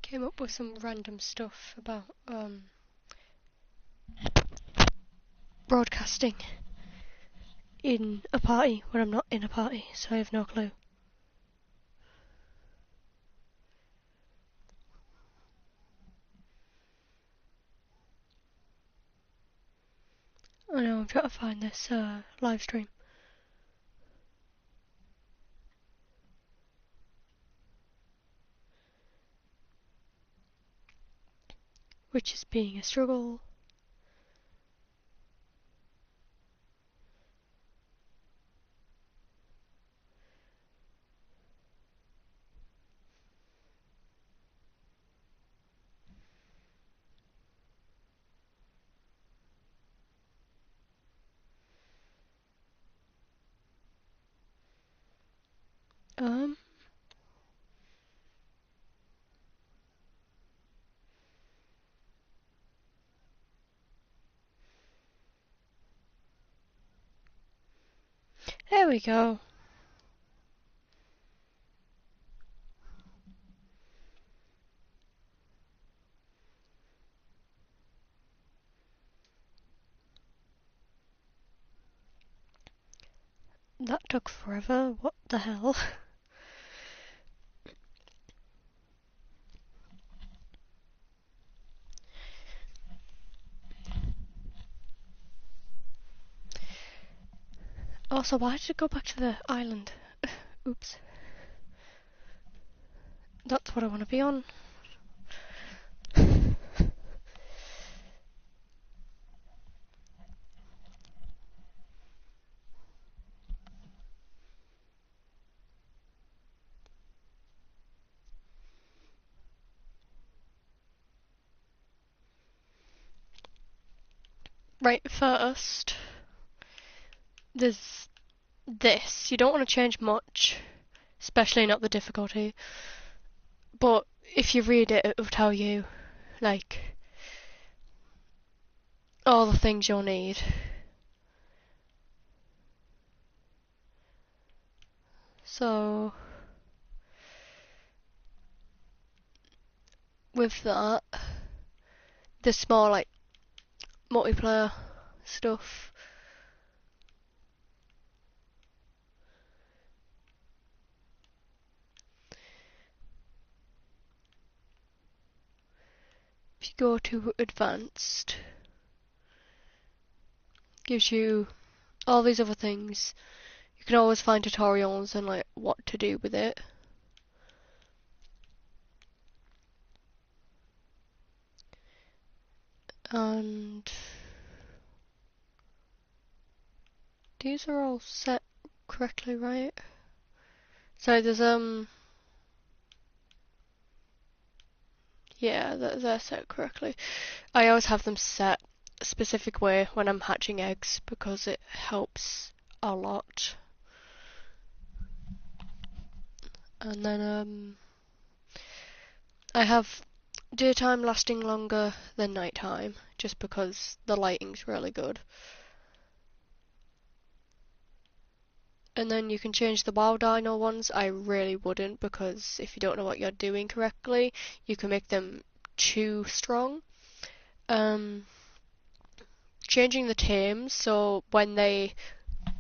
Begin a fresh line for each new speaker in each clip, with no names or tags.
came up with some random stuff about broadcasting in a party when I'm not in a party, so I have no clue. I know, I'm trying to find this live stream. Which is being a struggle. There we go. That took forever, what the hell? Also, why did it go back to the island? Oops. That's what I want to be on. Right, first, there's this. You don't want to change much, especially not the difficulty. But if you read it, it will tell you, like, all the things you'll need. So, with that, there's more, like, multiplayer stuff. If you go to advanced, gives you all these other things. You can always find tutorials and like what to do with it. And these are all set correctly, right? So there's yeah, they're set correctly. I always have them set a specific way when I'm hatching eggs because it helps a lot. And then I have daytime lasting longer than nighttime just because the lighting's really good. And then you can change the wild dino ones. I really wouldn't, because if you don't know what you're doing correctly, you can make them too strong. Changing the tames, so when they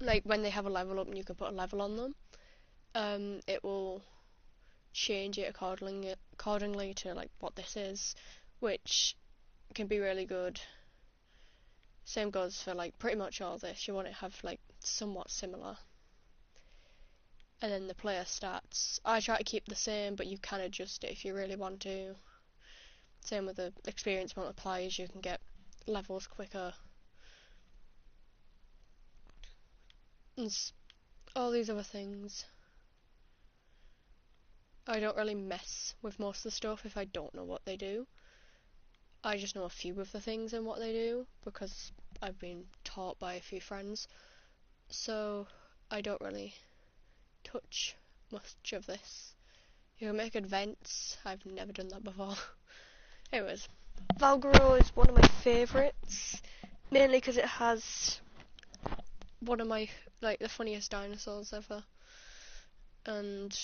have a level up and you can put a level on them, it will change it accordingly to like what this is, which can be really good. Same goes for like pretty much all this. You want to have like somewhat similar. And then the player stats, I try to keep the same, but you can adjust it if you really want to. Same with the experience multipliers, you can get levels quicker. And all these other things. I don't really mess with most of the stuff if I don't know what they do. I just know a few of the things and what they do, because I've been taught by a few friends. So I don't really touch much of this. You can make events. I've never done that before. Anyways, Valgaro is one of my favourites, mainly because it has one of my, like, the funniest dinosaurs ever, and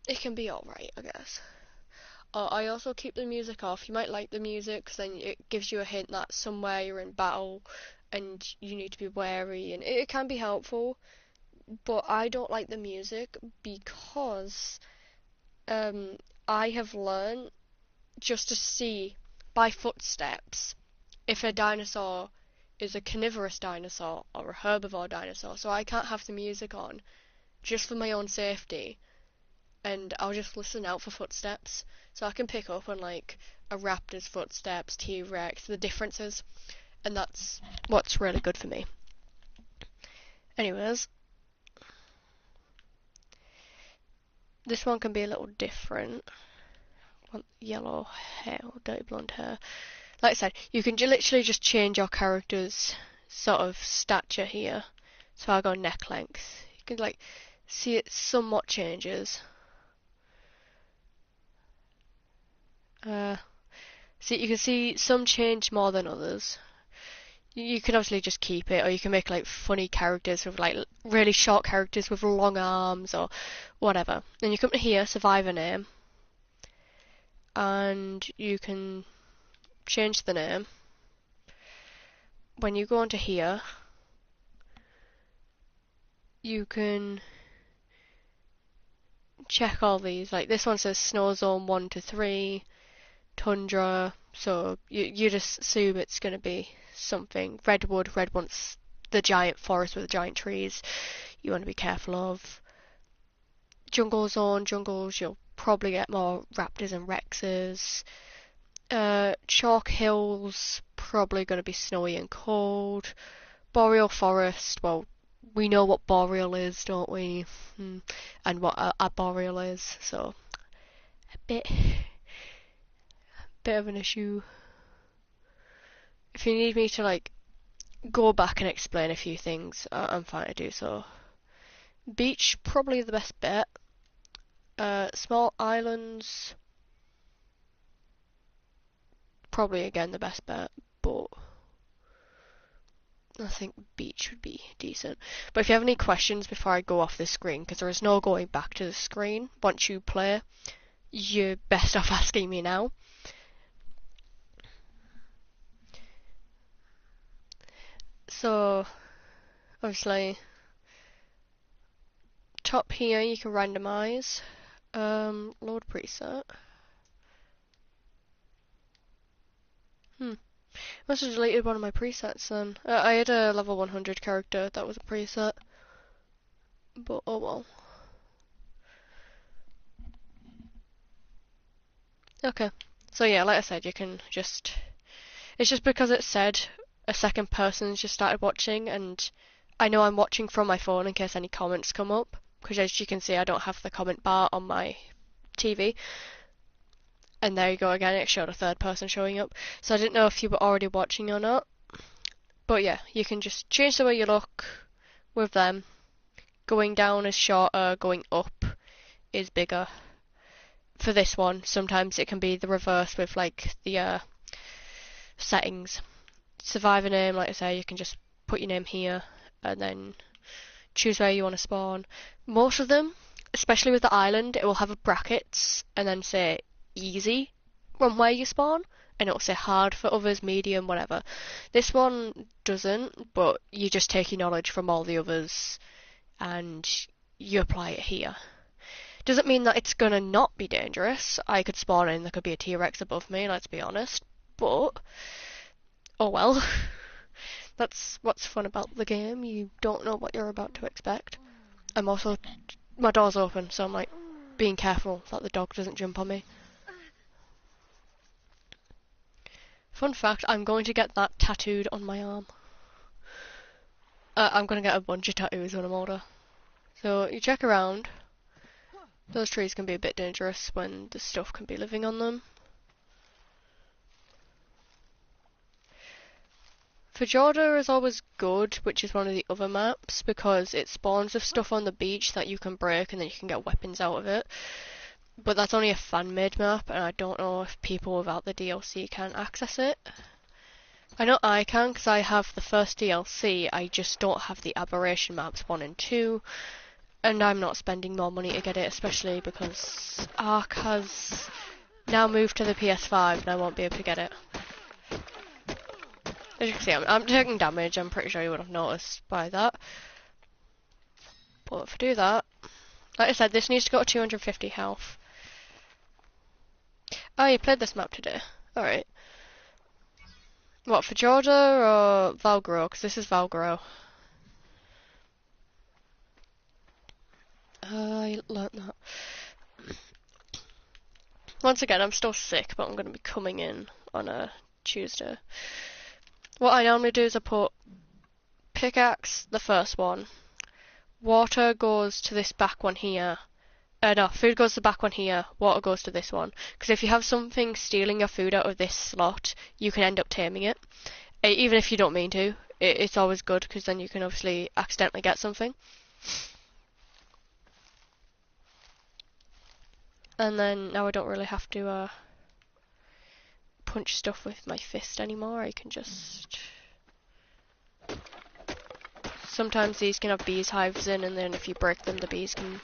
it can be alright, I guess. I also keep the music off. You might like the music because then it gives you a hint that somewhere you're in battle and you need to be wary, and it can be helpful. But I don't like the music because I have learned just to see by footsteps if a dinosaur is a carnivorous dinosaur or a herbivore dinosaur. So I can't have the music on just for my own safety, and I'll just listen out for footsteps so I can pick up on like a raptor's footsteps, T-Rex, the differences, and that's what's really good for me. Anyways, this one can be a little different. I want yellow hair or dirty blonde hair. Like I said, you can literally just change your character's sort of stature here. So I'll go neck length. You can like see it somewhat changes. See, you can see some change more than others. You can obviously just keep it, or you can make like funny characters with like really short characters with long arms or whatever. Then you come to here, survivor name, and you can change the name. When you go onto here, you can check all these. Like this one says snow zone 1 to 3, tundra, so you just assume it's going to be something. Redwood's the giant forest with the giant trees you want to be careful of. Jungle zone, jungles, you'll probably get more raptors and rexes. Chalk hills, probably going to be snowy and cold. Boreal forest, well, we know what boreal is, don't we? And what arboreal is, so a bit of an issue. If you need me to like go back and explain a few things, I'm fine to do so. Beach, probably the best bet. Small islands, probably again the best bet, but I think beach would be decent. But if you have any questions before I go off the screen, because there is no going back to the screen once you play, you're best off asking me now. So, obviously, top here you can randomize. Load preset. Must have deleted one of my presets then. I had a level 100 character that was a preset. But oh well. Okay. So yeah, like I said, you can just... It's just because it said a second person's just started watching, and I know I'm watching from my phone in case any comments come up. Because as you can see, I don't have the comment bar on my TV. And there you go again, it showed a third person showing up. So I didn't know if you were already watching or not. But yeah, you can just change the way you look with them. Going down is shorter, going up is bigger. For this one, sometimes it can be the reverse with like the settings. Survivor name, like I say, you can just put your name here and then choose where you want to spawn. Most of them, especially with the island, it will have brackets and then say easy from where you spawn, and it will say hard for others, medium, whatever. This one doesn't, but you just take your knowledge from all the others and you apply it here. Doesn't mean that it's gonna not be dangerous. I could spawn in, there could be a T-Rex above me, let's be honest, but oh well. That's what's fun about the game, you don't know what you're about to expect. I'm also, my door's open, so I'm like being careful that the dog doesn't jump on me. Fun fact, I'm going to get that tattooed on my arm. I'm going to get a bunch of tattoos when I'm older. So you check around. Those trees can be a bit dangerous when the stuff can be living on them. Fjorda is always good, which is one of the other maps, because it spawns with stuff on the beach that you can break and then you can get weapons out of it. But that's only a fan-made map, and I don't know if people without the DLC can access it. I know I can, because I have the first DLC, I just don't have the Aberration maps 1 and 2, and I'm not spending more money to get it, especially because Ark has now move to the PS5 and I won't be able to get it. As you can see, I'm taking damage. I'm pretty sure you would have noticed by that. But if I do that, like I said, this needs to go to 250 health. Oh, you played this map today. Alright. What, for Georgia or Valgro? Because this is Valgro. I learnt that. Once again, I'm still sick, but I'm going to be coming in on a Tuesday. What I normally do is I put pickaxe, the first one. Water goes to this back one here. No, food goes to the back one here, water goes to this one. Because if you have something stealing your food out of this slot, you can end up taming it. Even if you don't mean to, it's always good, because then you can obviously accidentally get something. And then now I don't really have to punch stuff with my fist anymore. I can just... Sometimes these can have bees hives in, and then if you break them, the bees can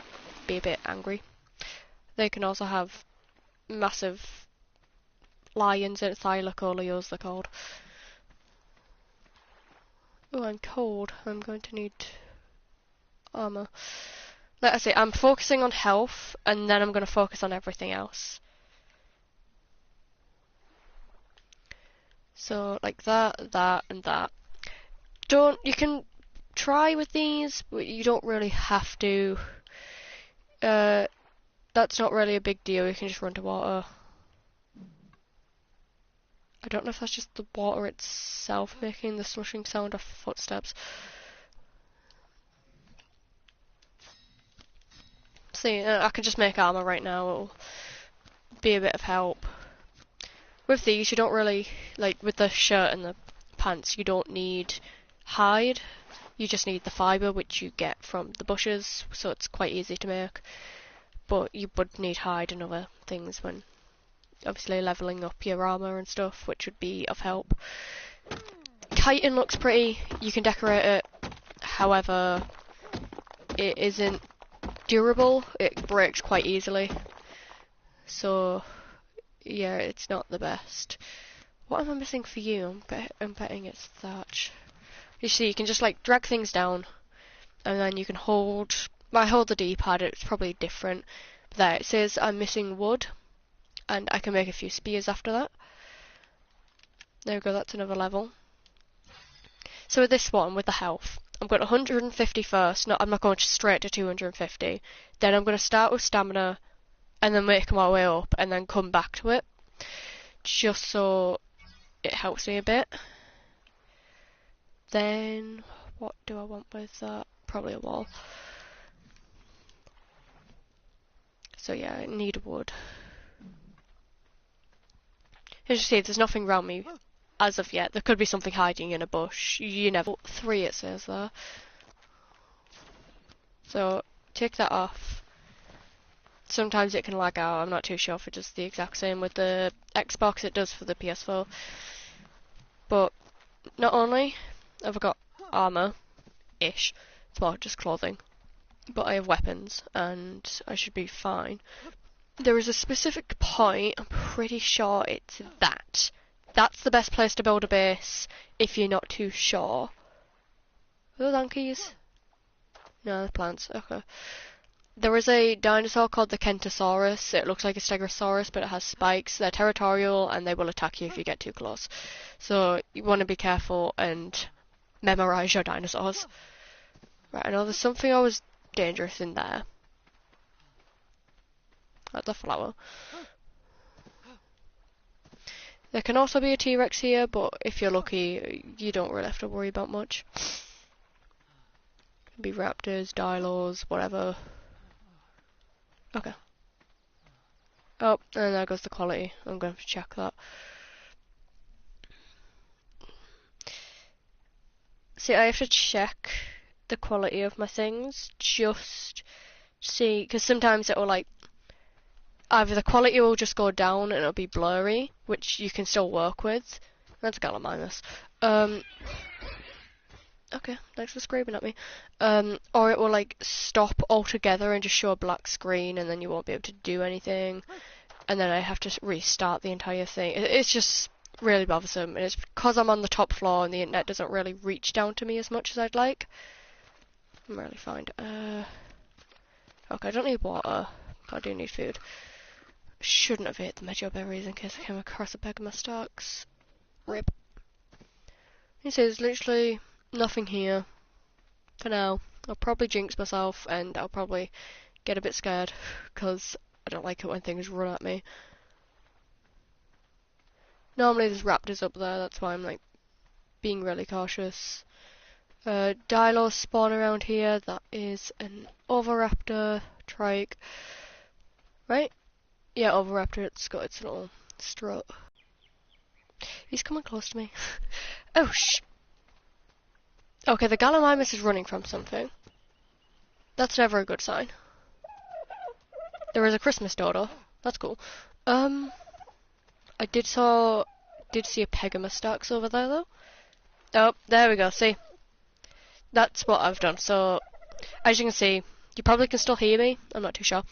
be a bit angry. They can also have massive lions in thylacoleos, they're called. Oh, I'm cold. I'm going to need armor. Like I say, I'm focusing on health, and then I'm going to focus on everything else. So, like that, that, and that. You can try with these, but you don't really have to. That's not really a big deal, you can just run to water. I don't know if that's just the water itself making the slushing sound of footsteps. See, I can just make armor right now, it'll be a bit of help. With these, you don't really, like with the shirt and the pants, you don't need hide. You just need the fibre, which you get from the bushes, so it's quite easy to make. But you would need hide and other things when obviously levelling up your armour and stuff, which would be of help. Chitin looks pretty, you can decorate it, however, it isn't durable, it breaks quite easily. So, yeah, it's not the best. What am I missing for you? I'm betting it's thatch. You see, you can just like drag things down, and then you can hold. I hold the D-pad. It's probably different. But there, it says I'm missing wood, and I can make a few spears after that. There we go. That's another level. So with this one, with the health, I'm going to 150 first. No, I'm not going straight to 250. Then I'm going to start with stamina, and then make my way up, and then come back to it, just so it helps me a bit. Then, what do I want with that? Probably a wall. So yeah, I need wood. As you see, there's nothing around me as of yet. There could be something hiding in a bush. You never... 3 it says there. So, take that off. Sometimes it can lag out. I'm not too sure if it does the exact same with the Xbox. It does for the PS4. But, not only have I got armour-ish, it's more just clothing, but I have weapons, and I should be fine. There is a specific point, I'm pretty sure it's that. That's the best place to build a base, if you're not too sure. Are those donkeys? No, they're plants, okay. There is a dinosaur called the Kentosaurus. It looks like a Stegosaurus, but it has spikes. They're territorial, and they will attack you if you get too close. So, you want to be careful and memorise your dinosaurs. Right, I know there's something always dangerous in there. That's a flower. There can also be a T-Rex here, but if you're lucky, you don't really have to worry about much. Can be raptors, dilos, whatever. Okay. Oh, and there goes the quality. I'm going to have to check that. See, I have to check the quality of my things, just see, because sometimes it will like, either the quality will just go down and it'll be blurry, which you can still work with. That's Gallimimus. Okay, thanks for screaming at me. Or it will like stop altogether and just show a black screen, and then you won't be able to do anything. and then I have to restart the entire thing. It's just really bothersome, and it's because I'm on the top floor and the internet doesn't really reach down to me as much as I'd like. I'm really fine. Okay, I don't need water, but I do need food. Shouldn't have ate the mejo berries in case I came across a bag of my stocks. Rip. You see, there's literally nothing here for now. I'll probably jinx myself, and I'll probably get a bit scared, because I don't like it when things run at me. Normally there's raptors up there, that's why I'm like being really cautious. Dilos spawn around here, that is an oviraptor trike. Right? Yeah, oviraptor, it's got its little strut. He's coming close to me. Oh Okay, the Gallimimus is running from something. That's never a good sign. There is a Christmas dodo. That's cool. I did see a Pegamustax over there though. Oh, there we go. See, that's what I've done. So, as you can see, you probably can still hear me. I'm not too sure,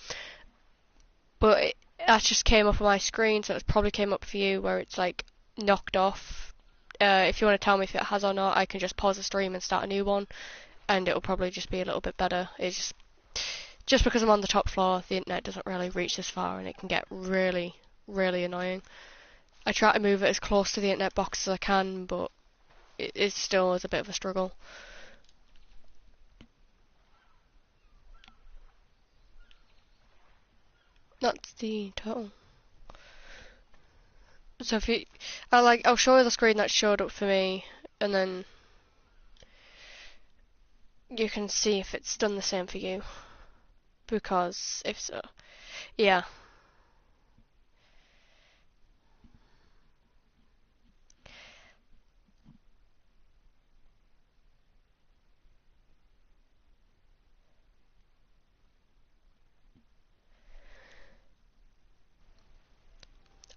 but that just came up on my screen, so it probably came up for you where it's like knocked off. If you want to tell me if it has or not, I can just pause the stream and start a new one, and it'll probably just be a little bit better. It's just because I'm on the top floor, the internet doesn't really reach this far, and it can get really, really annoying. I try to move it as close to the internet box as I can, but it still is a bit of a struggle. That's the total. So if you, I'll show you the screen that showed up for me, and then you can see if it's done the same for you. Because if so, yeah.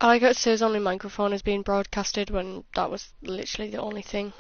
I like how it says only microphone is being broadcasted when that was literally the only thing.